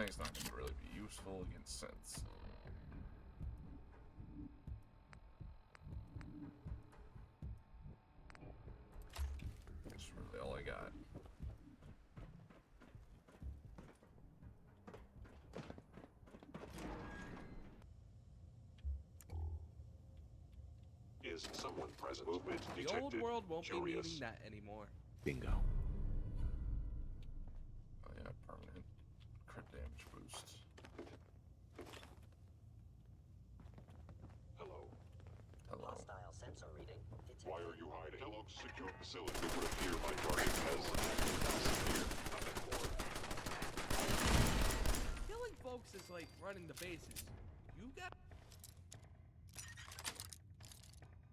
thing's not going to really be useful against synths. That's really all I got. Is someone present? Movement The detected. old world won't be Curious. needing that anymore. Bingo. Oh yeah, permanent crit damage boost. Hello. Hello. Hostile sensor reading detected. Why are you hiding? Kellogg's secure facility. It would appear my target has disappeared. Nothing more. Killing folks is like running the bases. You got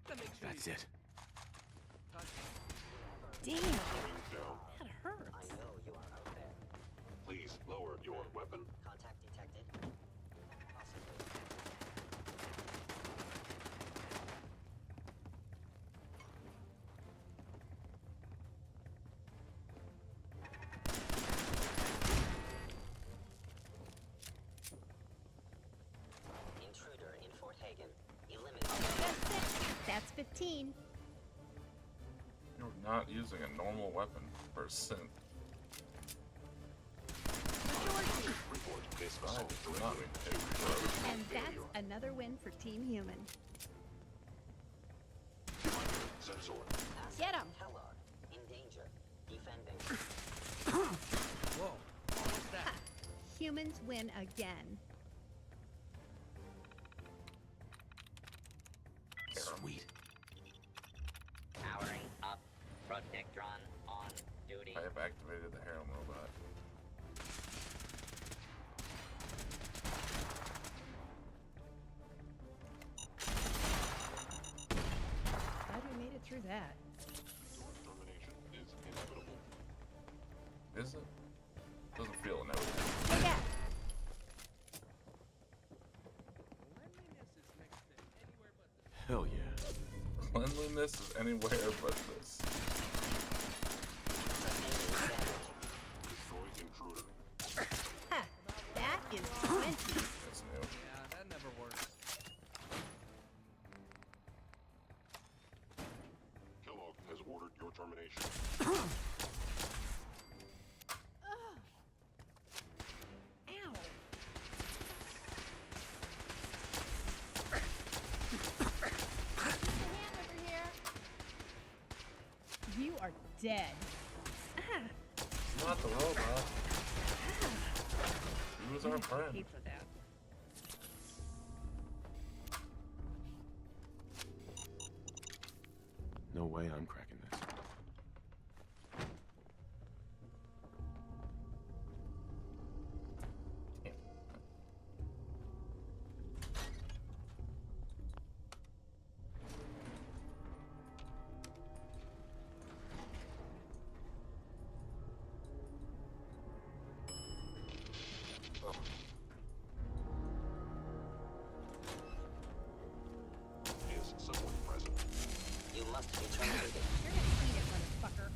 to make sure That's you it. touch Damn, Wings down. that hurts. I know you are out there. Please lower your weapon. Contact detected. Possibly. Intruder in Fort Hagen. Eliminated. That's it. That's 15. You're not using a normal weapon for a synth. Majority. Report this I assault do not directly mean to hit you. And that's another win for Team Human. sensor. Get 'em. Kellogg. In danger. Defending. Whoa, what was that? Humans win again. Sweet. Powering up. Protectron on duty. I have activated the harem robot. Glad we made it through that. Your termination is inevitable. Is it? Doesn't feel inevitable. Hey, yeah. Cleanliness is next to anywhere but the... Hell yeah. Cleanliness is anywhere but this. Destroy intruder. Ha, that is 20. That's new. Yeah, that never works. Kellogg has ordered your termination. Ow. You are dead. Ah, Not the robot. He was our pay friend. for that. No way I'm cracking this. Is someone present? You must be terminated. You're gonna eat it, motherfucker.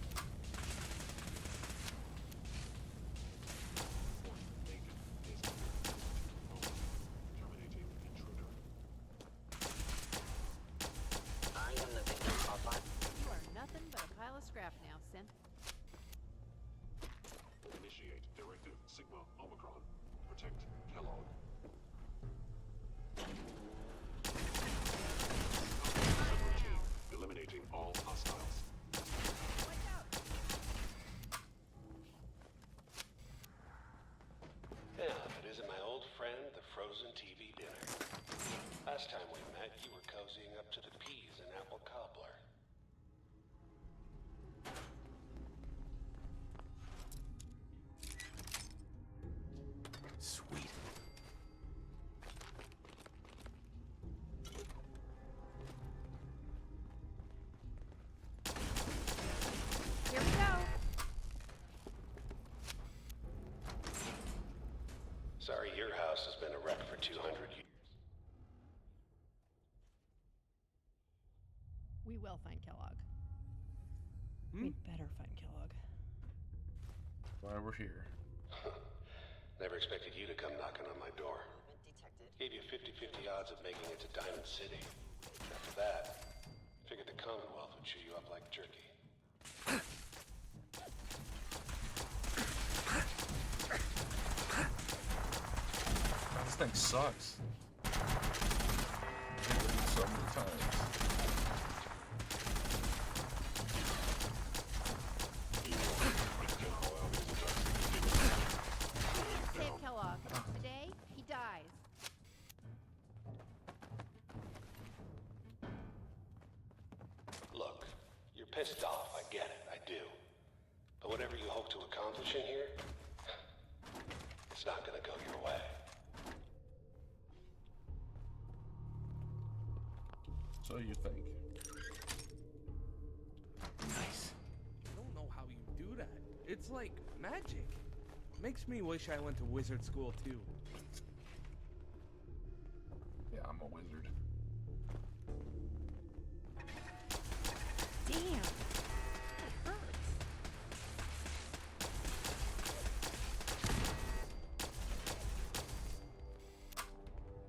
Fort Hagen is terminating intruder. I am the victim of my... You are nothing but a pile of scrap now, Sim. Initiate directive Sigma Omicron. Protect Kellogg. Team eliminating all hostiles. Yeah, if it isn't my old friend, the frozen TV dinner. Last time we met, you were cozying up to the peas and apple cobbler. Sweet. Here we go. Sorry, your house has been a wreck for 200 years. We will find Kellogg. Hmm? We'd better find Kellogg. Why we're here. Never expected you to come knocking on my door. Movement detected. Gave you 50-50 odds of making it to Diamond City. After that, figured the Commonwealth would chew you up like jerky. This thing sucks. I've hit it so many times. Save Kellogg. Today, he dies. Look, you're pissed off, I get it, I do. But whatever you hope to accomplish in here, it's not gonna go your way. So you think. Nice. I don't know how you do that. It's like magic. Makes me wish I went to wizard school too. Yeah, I'm a wizard. Damn. That hurts.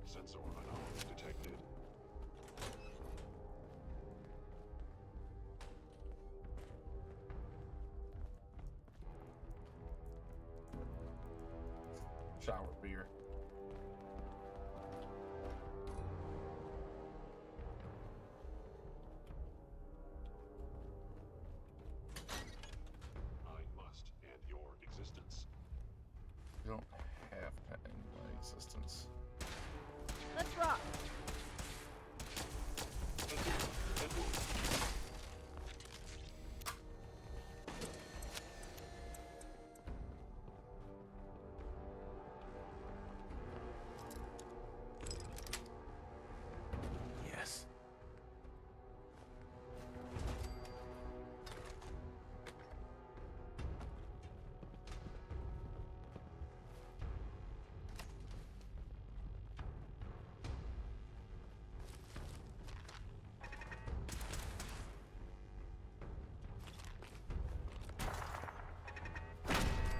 Sensor anomaly detected. Shower beer. I must end your existence. You don't have to end my existence. Let's rock. Yes.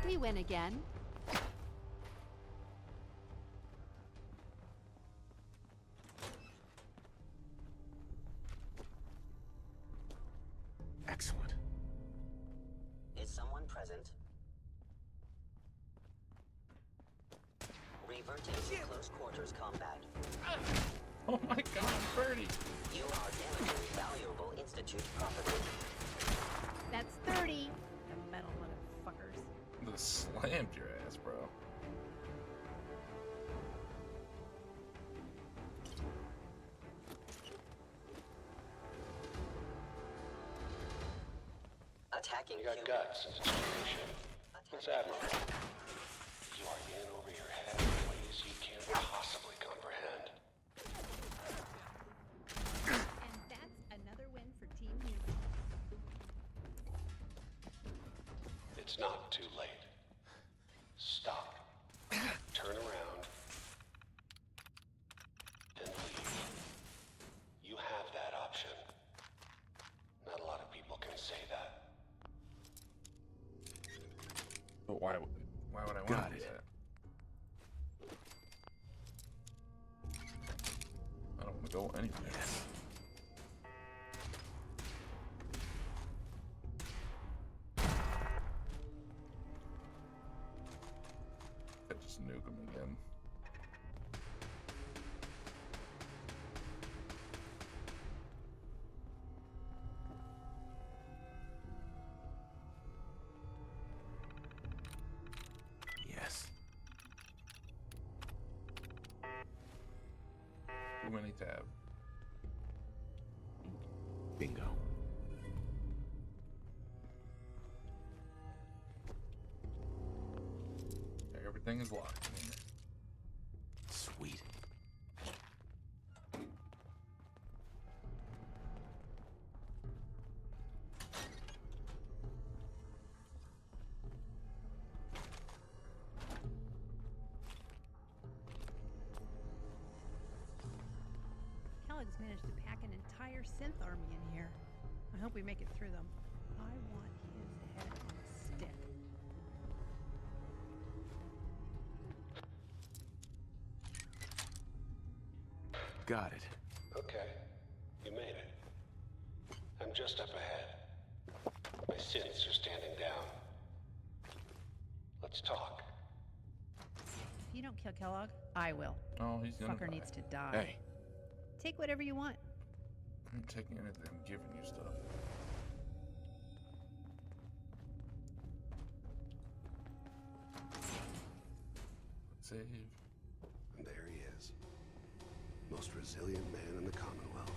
We win again. Excellent. Is someone present? Reverting to close quarters combat. Oh my god, Birdie! You are damaging valuable Institute property. That's 30. The metal motherfuckers. This slammed your ass, bro. Attacking You got human. guts and determination. It's admirable. You are in over your head in ways you can't possibly comprehend. And that's another win for Team Human. It's not too late. Stop. Turn around. And leave. You have that option. Not a lot of people can say that. But why would I want Got to do it. that? I don't want to go anywhere. Yes. I just nuke him again. Yes. Too many tab. Bingo. Everything is locked. Sweet. Kellogg's managed to pack an entire synth army in here. I hope we make it through them. I want his head on a stick. Got it. Okay, you made it. I'm just up ahead. My synths are standing down. Let's talk. If you don't kill Kellogg, I will. Oh, he's gonna Fucker die. needs to die. Hey, Take whatever you want. I'm taking anything. I'm giving you stuff. Save. And there he is. Most resilient man in the Commonwealth.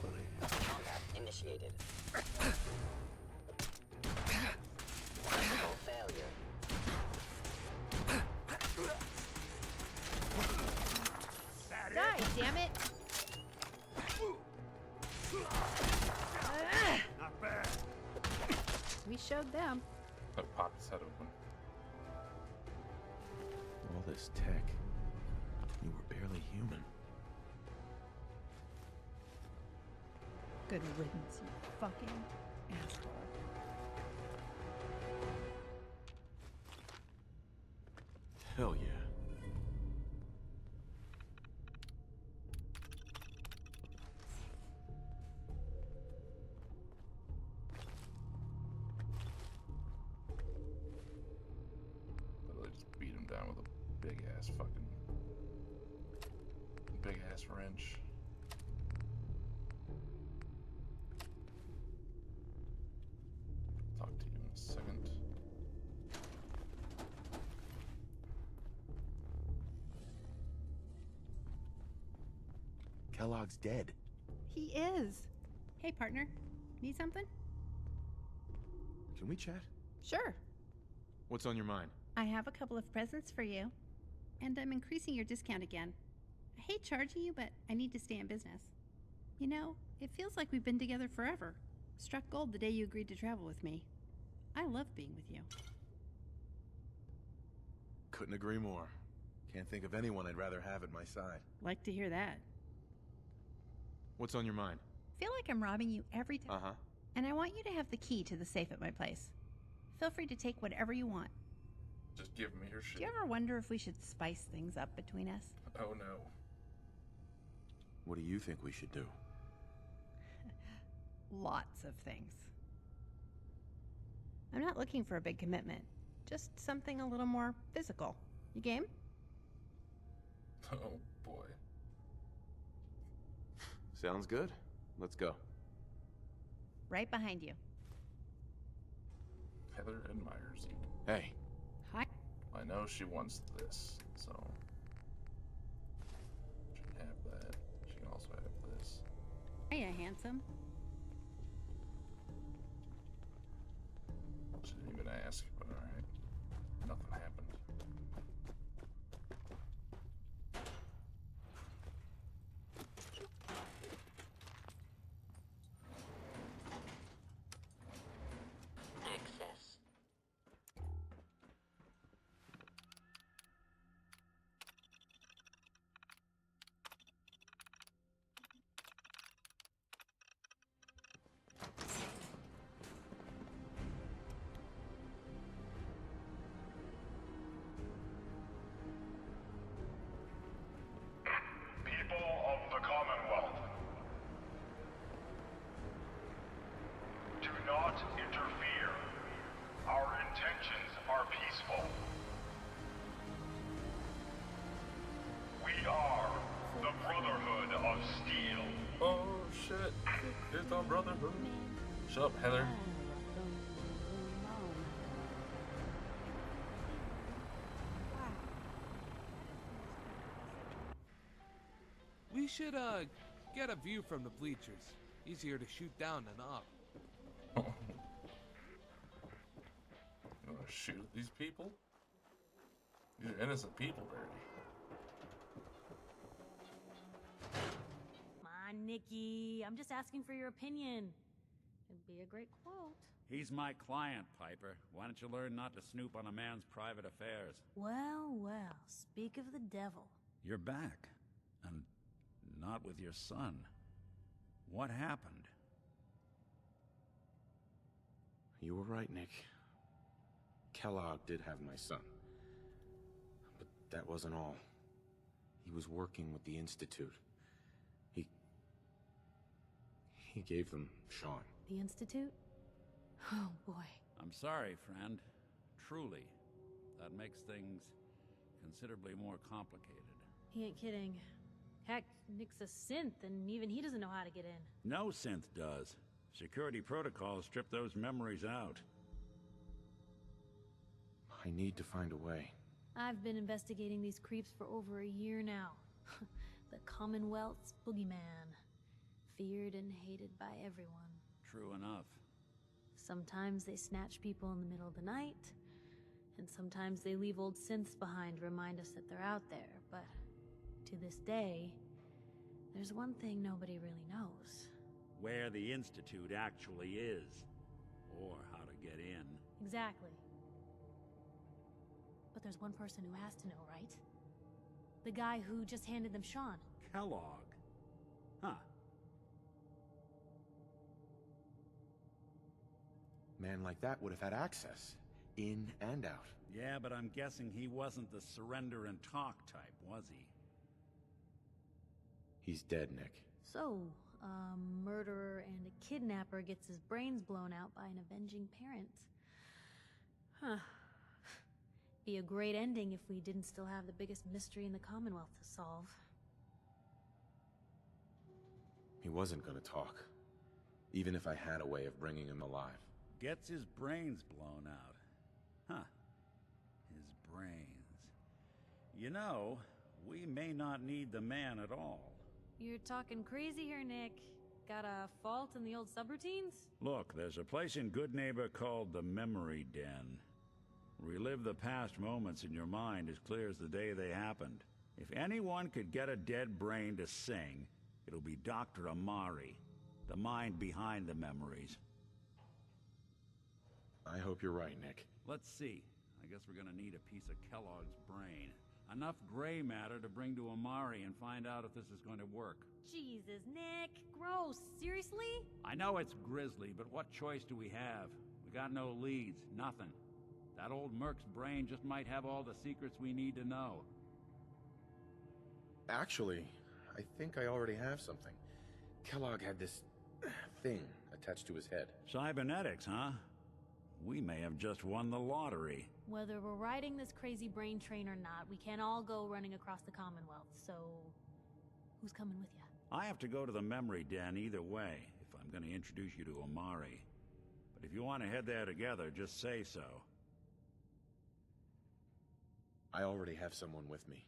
Funny. Combat initiated. Critical failure. Die, damn it! Not bad. We showed them. I popped his head open. all this tech. You were barely human. Good riddance, you fucking asshole. Hell yeah. Literally just beat him down with a big ass wrench. Talk to you in a second. Kellogg's dead. He is. Hey, partner. Need something? Can we chat? Sure. What's on your mind? I have a couple of presents for you. And I'm increasing your discount again. I hate charging you, but I need to stay in business. You know, it feels like we've been together forever. Struck gold the day you agreed to travel with me. I love being with you. Couldn't agree more. Can't think of anyone I'd rather have at my side. Like to hear that. What's on your mind? Feel like I'm robbing you every time. Uh-huh. And I want you to have the key to the safe at my place. Feel free to take whatever you want. Just give me your shit. Do you ever wonder if we should spice things up between us? Oh no. What do you think we should do? Lots of things. I'm not looking for a big commitment. Just something a little more physical. You game? Oh boy. Sounds good. Let's go. Right behind you. Heather admires you. Hey, Hi. I know she wants this, so she can have that. She can also have this. Hiya, handsome. She didn't even ask, but alright. Nothing happened. Access. People of the Commonwealth, do not interfere. Our intentions are peaceful. We are the Brotherhood of Steel. Oh shit. It's our brotherhood. Shut up, Heather. We should, get a view from the bleachers. Easier to shoot down than up. You wanna shoot at these people? These are innocent people, barely. Come on, Nikki. I'm just asking for your opinion. It'd be a great quote. He's my client, Piper. Why don't you learn not to snoop on a man's private affairs? Well, well, speak of the devil. You're back. And not with your son. What happened? you were right, Nick. Kellogg did have my son. But that wasn't all. He was working with the Institute. He gave them Sean. The Institute? Oh boy. I'm sorry, friend. Truly. That makes things considerably more complicated. He ain't kidding. Heck, Nick's a synth, and even he doesn't know how to get in. No synth does. Security protocols strip those memories out. I need to find a way. I've been investigating these creeps for over a year now. The Commonwealth's boogeyman. Feared and hated by everyone. True enough. Sometimes they snatch people in the middle of the night, and sometimes they leave old synths behind to remind us that they're out there, but to this day, there's one thing nobody really knows. Where the Institute actually is. Or how to get in. Exactly. But there's one person who has to know, right? The guy who just handed them Sean. Kellogg. Huh. Man like that would have had access. In and out. Yeah, but I'm guessing he wasn't the surrender and talk type, was he? He's dead, Nick. So, a murderer and a kidnapper gets his brains blown out by an avenging parent. Huh. Be a great ending if we didn't still have the biggest mystery in the Commonwealth to solve. He wasn't gonna talk. Even if I had a way of bringing him alive. Gets his brains blown out. Huh. His brains. You know, we may not need the man at all. You're talking crazy here, Nick. Got a fault in the old subroutines? Look, there's a place in Good Neighbor called the Memory Den. Relive the past moments in your mind as clear as the day they happened. If anyone could get a dead brain to sing, it'll be Dr. Amari, the mind behind the memories. I hope you're right, Nick. Let's see. I guess we're gonna need a piece of Kellogg's brain. Enough gray matter to bring to Amari and find out if this is going to work. Jesus, Nick. Gross. Seriously? I know it's grisly, but what choice do we have? We got no leads, nothing. That old Merc's brain just might have all the secrets we need to know. Actually, I think I already have something. Kellogg had this thing attached to his head. Cybernetics, huh? We may have just won the lottery. Whether we're riding this crazy brain train or not, we can't all go running across the Commonwealth, so... who's coming with you? I have to go to the Memory Den either way, if I'm going to introduce you to Amari. But if you want to head there together, just say so. I already have someone with me.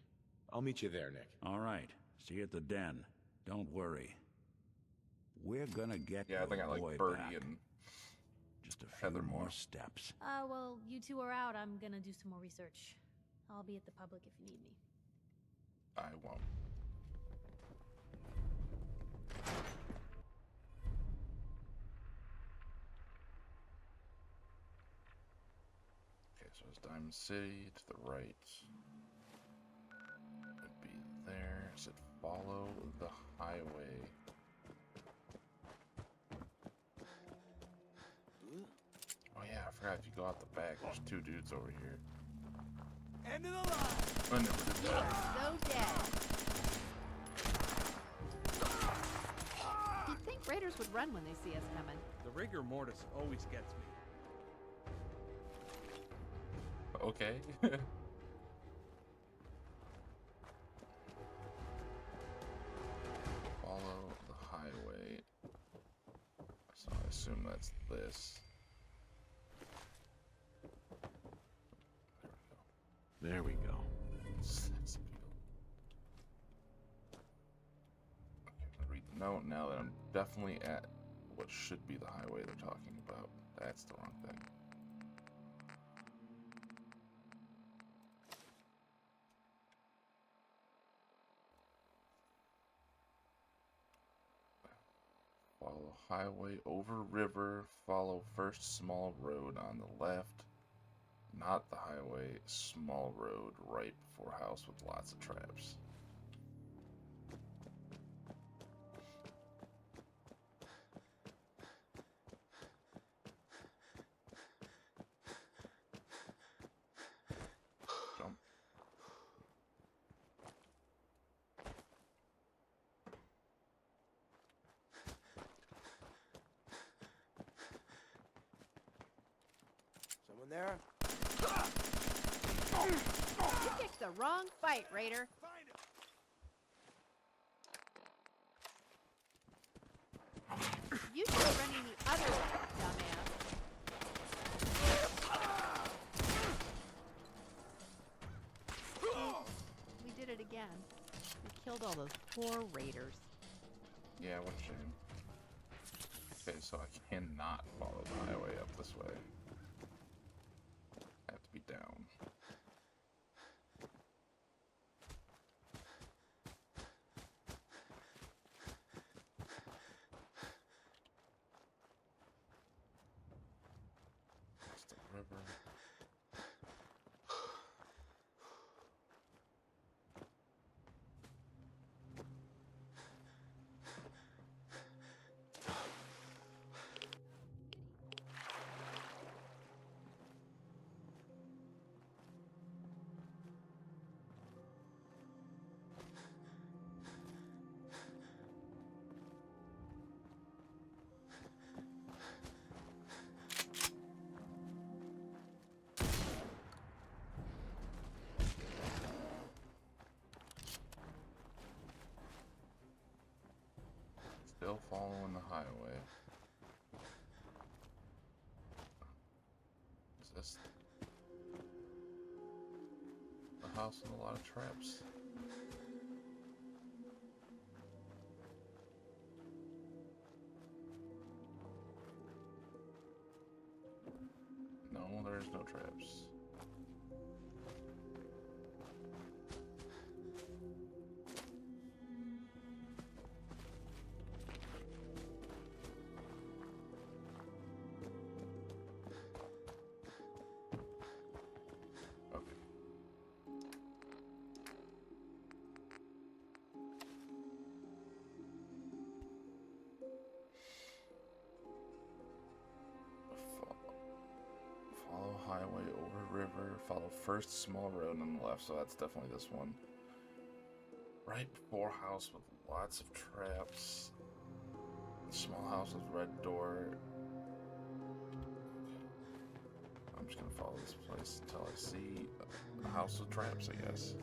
I'll meet you there, Nick. All right. See you at the den. Don't worry. We're gonna get I think I like boy Birdie back. and Just a few Heather more more. steps. Well, you two are out. I'm gonna do some more research. I'll be at the public if you need me. I won't. Okay, so it's Diamond City to the right. It'd be there. Is it follow the highway? Oh yeah, I forgot if you go out the back, there's two dudes over here. End of the line! I never did that. So dead. You'd think raiders would run when they see us coming. The rigor mortis always gets me. Okay. Follow the highway. So I assume that's this. There we go. Sex appeal. Okay, I'm gonna read the note now that I'm definitely at what should be the highway they're talking about. That's the wrong thing. Follow highway over river. Follow first small road on the left. Not the highway, small road right before house with lots of traps. Jump. there. You picked the wrong fight, Raider. You should be running the other way, dumbass. We did it again. We killed all those poor raiders. Yeah, what a shame. Okay, so I cannot follow the highway up this way. I have to be down. It's the river. Still following the highway. Is this the house with a lot of traps? No, there's no traps. Okay. Follow highway over river. Follow first small road on the left. So that's definitely this one. Right before house with lots of traps. Small house with red door. I'm just gonna follow this place until I see a house with traps, I guess.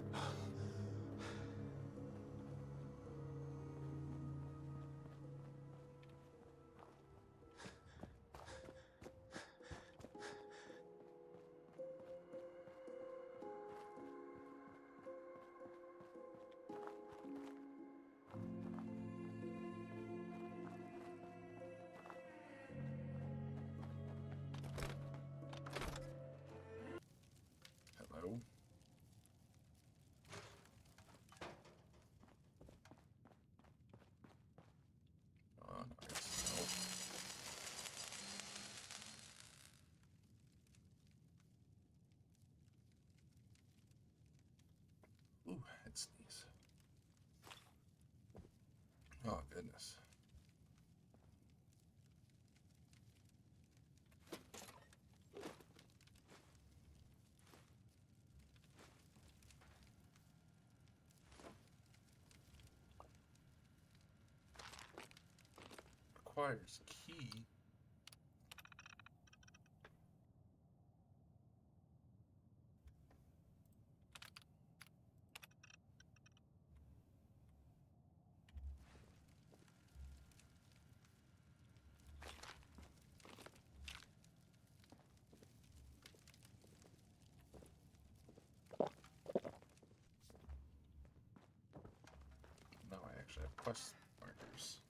Hello? Nice. Nope. Ooh, head sneeze. Oh, goodness. Requires key. No, I actually have quest markers.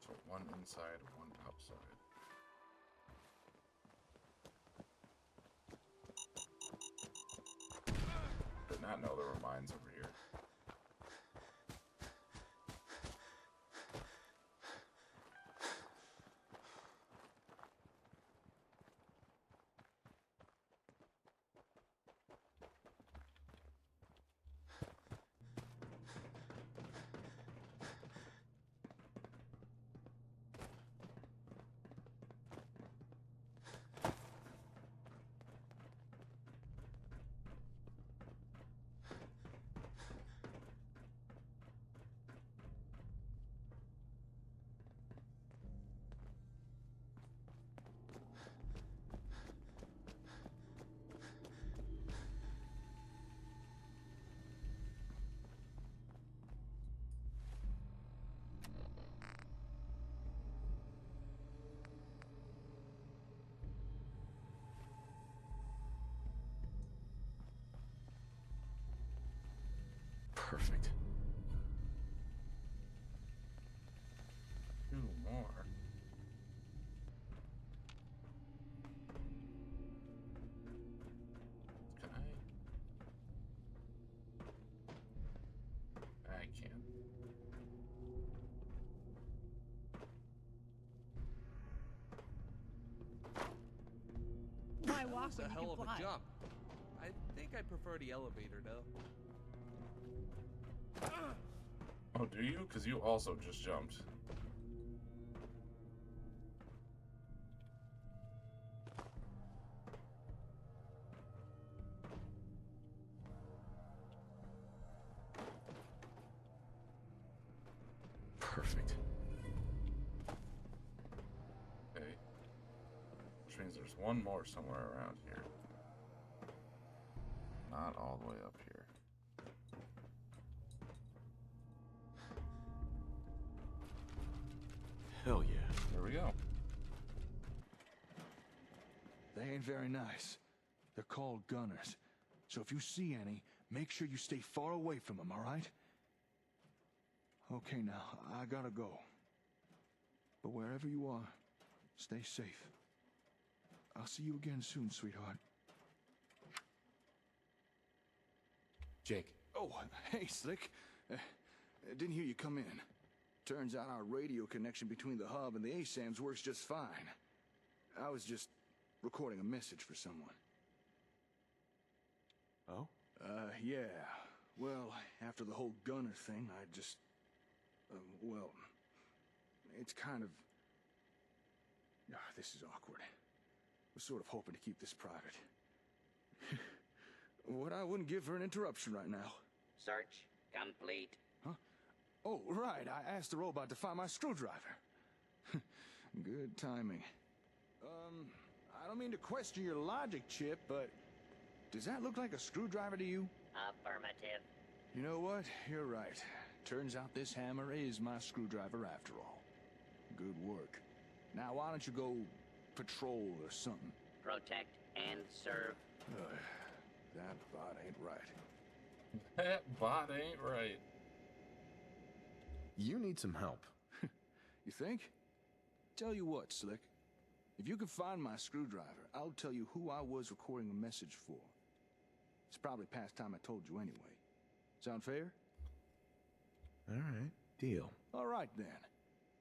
So one inside, one outside. Did not know there were mines over here. Perfect. 2 more. Can I can't. Why walk That's a when you hell can of a fly? jump. I think I prefer the elevator, though. Oh, do you? Because you also just jumped. Perfect. Okay. Which means there's one more somewhere around here. Not all the way up here. Hell yeah. There we go. They ain't very nice. They're called gunners. So if you see any, make sure you stay far away from them, all right? Okay, now, I gotta go. But wherever you are, stay safe. I'll see you again soon, sweetheart. Jake. Oh, hey, Slick. Didn't hear you come in. Turns out our radio connection between the hub and the ASAMs works just fine. I was just recording a message for someone. Oh? Yeah. Well, after the whole gunner thing, I just... well... It's kind of... this is awkward. Was sort of hoping to keep this private. What I wouldn't give for an interruption right now. Search complete. Huh? Oh, right. I asked the robot to find my screwdriver. Good timing. I don't mean to question your logic, Chip, but... does that look like a screwdriver to you? Affirmative. You know what? You're right. Turns out this hammer is my screwdriver after all. Good work. Now, why don't you go patrol or something? Protect and serve. That bot ain't right. That bot ain't right. You need some help. You think? Tell you what, Slick. If you can find my screwdriver, I'll tell you who I was recording a message for. It's probably past time I told you anyway. Sound fair? All right. Deal. All right, then.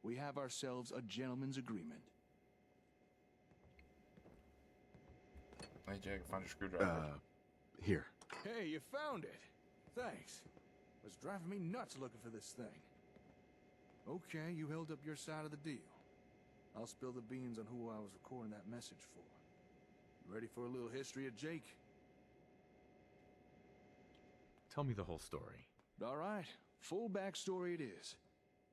We have ourselves a gentleman's agreement. Hey, Jake, found your screwdriver. Here. Hey, you found it. Thanks. It was driving me nuts looking for this thing. Okay, you held up your side of the deal. I'll spill the beans on who I was recording that message for. You ready for a little history of Jake? Tell me the whole story. All right, full backstory it is.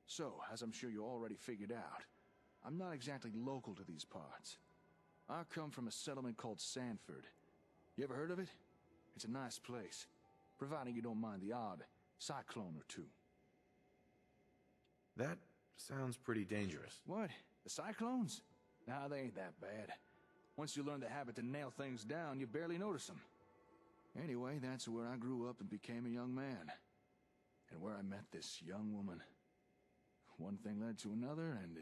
So, as I'm sure you already figured out, I'm not exactly local to these parts. I come from a settlement called Sanford. You ever heard of it? It's a nice place, providing you don't mind the odd cyclone or two. That sounds pretty dangerous. What? The cyclones? Nah, they ain't that bad. Once you learn the habit to nail things down, you barely notice them. Anyway, that's where I grew up and became a young man. And where I met this young woman. One thing led to another, and...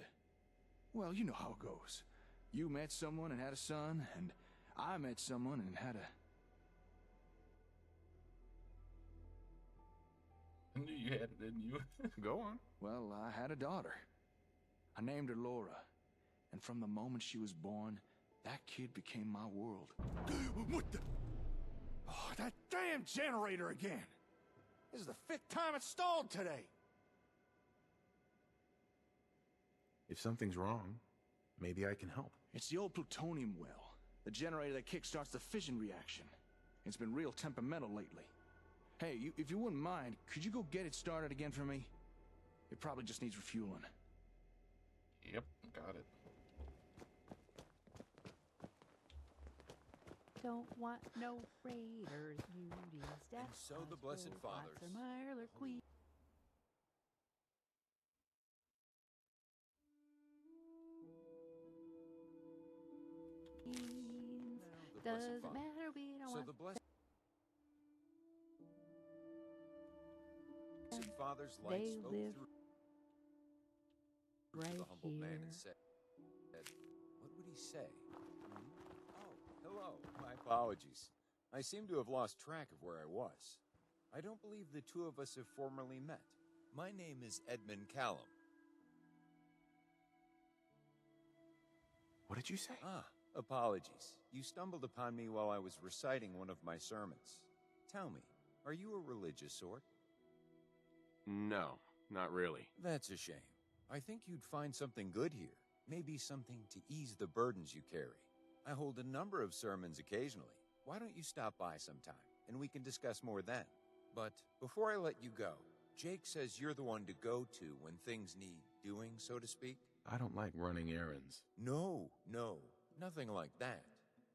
well, you know how it goes. You met someone and had a son, and I met someone and had a... I knew you had it, didn't you? Go on. Well, I had a daughter. I named her Laura. And from the moment she was born, that kid became my world. What the... oh, that damn generator again! This is the 5th time it's stalled today! If something's wrong, maybe I can help. It's the old plutonium well. The generator that kickstarts the fission reaction. It's been real temperamental lately. Hey, if you wouldn't mind, could you go get it started again for me? It probably just needs refueling. Yep, got it. Don't want no raiders, beauties, And so the Blessed Fathers. Queen. Doesn't matter, we don't want... Father's light They spoke live through right the humble man here. and said, what would he say? Oh, hello. My apologies. I seem to have lost track of where I was. I don't believe the two of us have formally met. My name is Edmund Callum. What did you say? Ah, apologies. You stumbled upon me while I was reciting one of my sermons. Tell me, are you a religious sort? No, not really. That's a shame. I think you'd find something good here. Maybe something to ease the burdens you carry. I hold a number of sermons occasionally. Why don't you stop by sometime, and we can discuss more then. But before I let you go, Jake says you're the one to go to when things need doing, so to speak. I don't like running errands. No, nothing like that.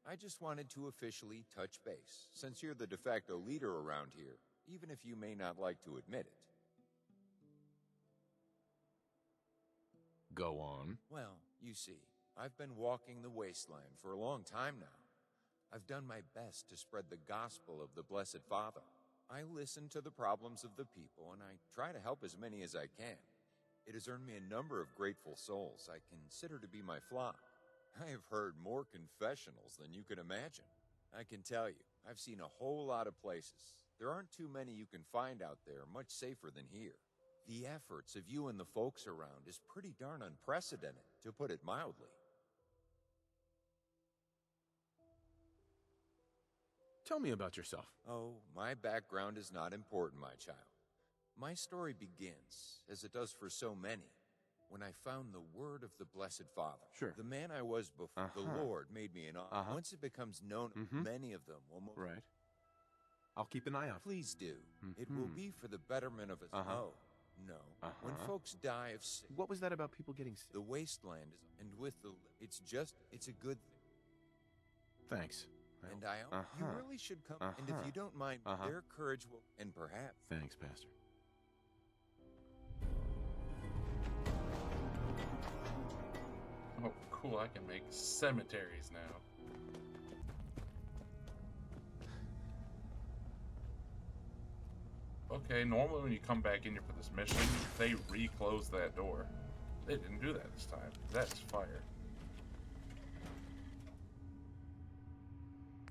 I just wanted to officially touch base, since you're the de facto leader around here, even if you may not like to admit it. Go on. Well, you see, I've been walking the wasteland for a long time now. I've done my best to spread the gospel of the Blessed Father. I listen to the problems of the people, and I try to help as many as I can. It has earned me a number of grateful souls I consider to be my flock. I have heard more confessionals than you can imagine. I can tell you, I've seen a whole lot of places. There aren't too many you can find out there much safer than here. The efforts of you and the folks around is pretty darn unprecedented, to put it mildly. Tell me about yourself. Oh, my background is not important, my child. My story begins, as it does for so many, when I found the word of the Blessed Father. Sure. The man I was before, the Lord made me an honor. Once it becomes known, many of them will move. Right. I'll keep an eye out. Please do. It will be for the betterment of us. No. When folks die of sick. What was that about people getting sick? The wasteland is, and with the, it's a good thing. Thanks. And you really should come, and if you don't mind, their courage will, and perhaps. Thanks, Pastor. Oh, cool, I can make cemeteries now. Okay, normally when you come back in here for this mission, they re-close that door. They didn't do that this time. That's fire.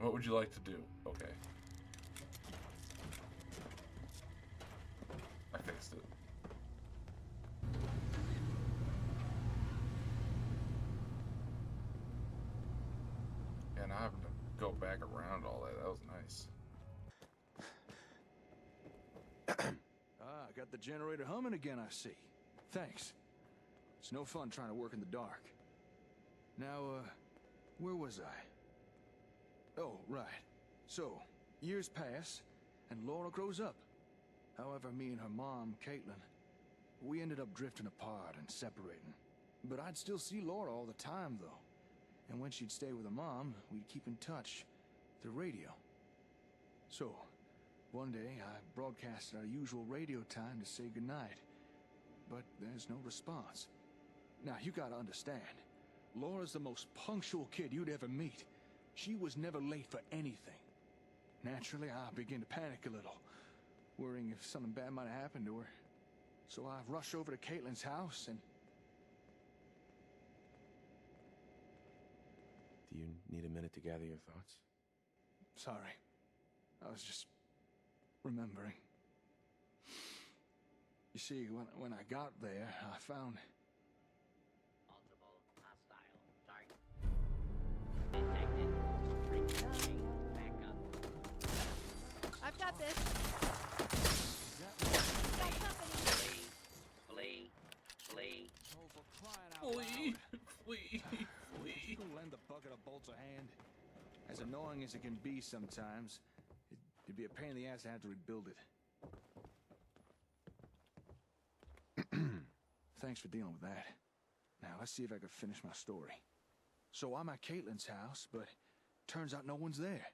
What would you like to do? Okay. I fixed it. And I having to go back around all that. That was nice. Got the generator humming again, I see. Thanks. It's no fun trying to work in the dark. Now, where was I? Oh, right. So, years pass, and Laura grows up. However, me and her mom, Caitlin, we ended up drifting apart and separating. But I'd still see Laura all the time, though. And when she'd stay with her mom, we'd keep in touch through radio. So, one day, I broadcasted our usual radio time to say goodnight. But there's no response. Now, you gotta understand, Laura's the most punctual kid you'd ever meet. She was never late for anything. Naturally, I began to panic a little, worrying if something bad might have happened to her. So I rushed over to Caitlin's house and... Do you need a minute to gather your thoughts? Sorry. I was just remembering. You see, when I got there, I found... Multiple hostile target. Detected. Returning backup. I've got this. Got company. Flee. Flee. Oh, for crying out Flee. loud. Flee. Flee. Who lend the bucket of bolts a hand? As annoying as it can be sometimes, it'd be a pain in the ass to have to rebuild it. Thanks for dealing with that. Now, let's see if I can finish my story. So I'm at Caitlin's house, but turns out no one's there.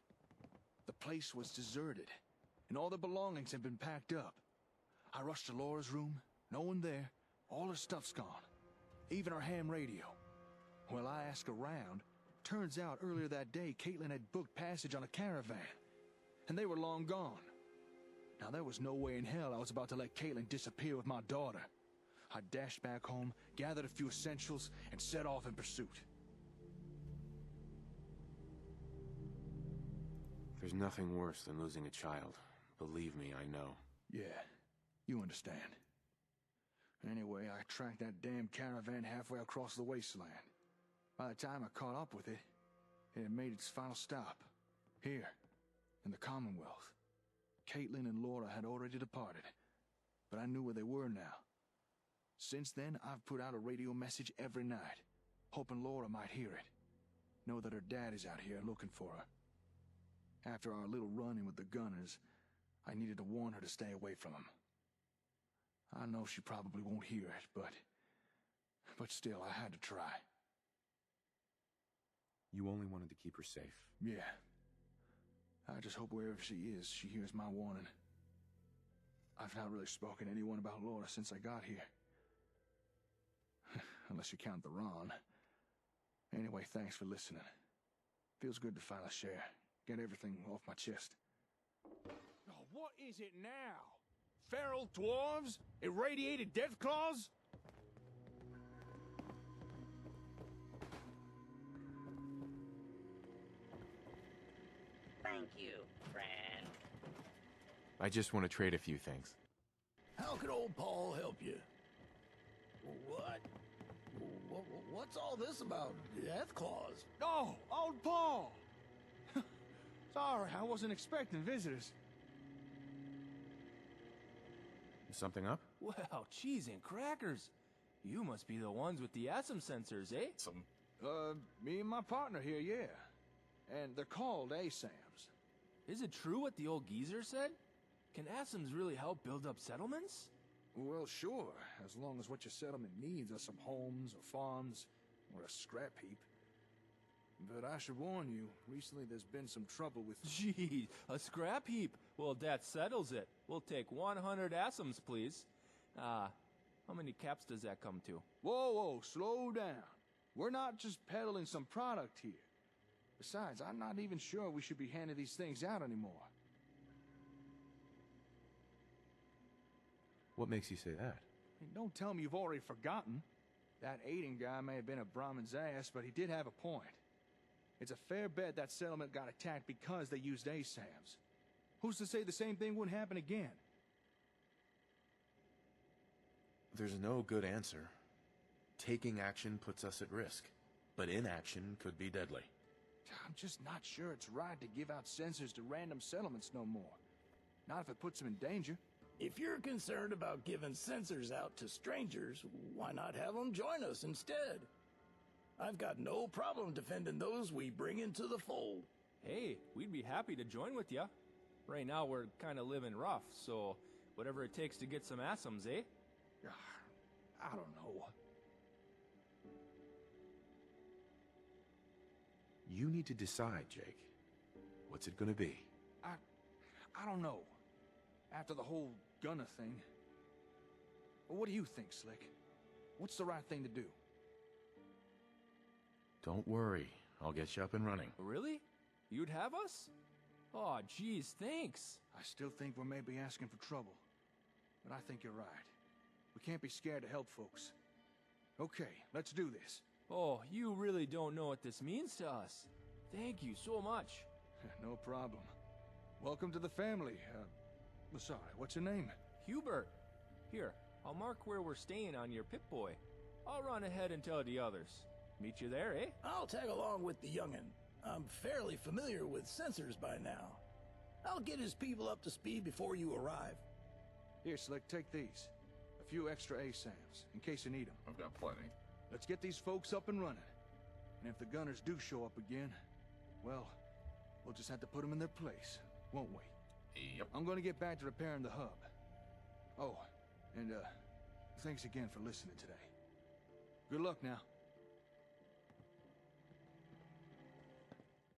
The place was deserted, and all the belongings had been packed up. I rushed to Laura's room, no one there, all her stuff's gone. Even her ham radio. Well, I asked around. Turns out earlier that day, Caitlin had booked passage on a caravan, and they were long gone. Now, there was no way in hell I was about to let Caitlin disappear with my daughter. I dashed back home, gathered a few essentials, and set off in pursuit. There's nothing worse than losing a child. Believe me, I know. Yeah, you understand. Anyway, I tracked that damn caravan halfway across the wasteland. By the time I caught up with it, it had made its final stop. Here, in the Commonwealth. Caitlin and Laura had already departed, but I knew where they were now. Since then, I've put out a radio message every night, hoping Laura might hear it. Know that her dad is out here looking for her. After our little run-in with the gunners, I needed to warn her to stay away from them. I know she probably won't hear it, but still, I had to try. You only wanted to keep her safe. Yeah. I just hope wherever she is, she hears my warning. I've not really spoken to anyone about Laura since I got here. Unless you count the Ron. Anyway, thanks for listening. Feels good to finally share. Get everything off my chest. Oh, what is it now? Feral dwarves? Irradiated death claws? Thank you, friend. I just want to trade a few things. How can old Paul help you? What? What's all this about death claws? Oh, old Paul! Sorry, I wasn't expecting visitors. Something up? Well, cheese and crackers. You must be the ones with the ASM sensors, eh? Me and my partner here, yeah. And they're called ASAMs. Is it true what the old geezer said? Can ASMs really help build up settlements? Well, sure, as long as what your settlement needs are some homes or farms or a scrap heap. But I should warn you, recently there's been some trouble with... Gee, a scrap heap. Well, that settles it. We'll take 100 ASMs, please. How many caps does that come to? Whoa, slow down. We're not just peddling some product here. Besides, I'm not even sure we should be handing these things out anymore. What makes you say that? Hey, don't tell me you've already forgotten. That Aiden guy may have been a Brahmin's ass, but he did have a point. It's a fair bet that settlement got attacked because they used ASAMs. Who's to say the same thing wouldn't happen again? There's no good answer. Taking action puts us at risk, but inaction could be deadly. I'm just not sure it's right to give out sensors to random settlements no more. Not if it puts them in danger. If you're concerned about giving sensors out to strangers, why not have them join us instead? I've got no problem defending those we bring into the fold. Hey, we'd be happy to join with ya. Right now we're kind of living rough, so whatever it takes to get some ASMs, eh? I don't know. You need to decide, Jake. What's it gonna be? I don't know. After the whole Gunner thing. Well, what do you think, Slick? What's the right thing to do? Don't worry. I'll get you up and running. Really? You'd have us? Oh, geez, thanks. I still think we may be asking for trouble. But I think you're right. We can't be scared to help folks. Okay, let's do this. Oh, you really don't know what this means to us. Thank you so much. No problem. Welcome to the family. Sorry, what's your name? Hubert. Here, I'll mark where we're staying on your Pip-Boy. I'll run ahead and tell the others. Meet you there, eh? I'll tag along with the youngin'. I'm fairly familiar with sensors by now. I'll get his people up to speed before you arrive. Here, Slick, take these. A few extra ASAMs, in case you need them. I've got plenty. Let's get these folks up and running. And if the gunners do show up again, well, we'll just have to put them in their place, won't we? Yep. I'm gonna get back to repairing the hub. Oh, and thanks again for listening today. Good luck now.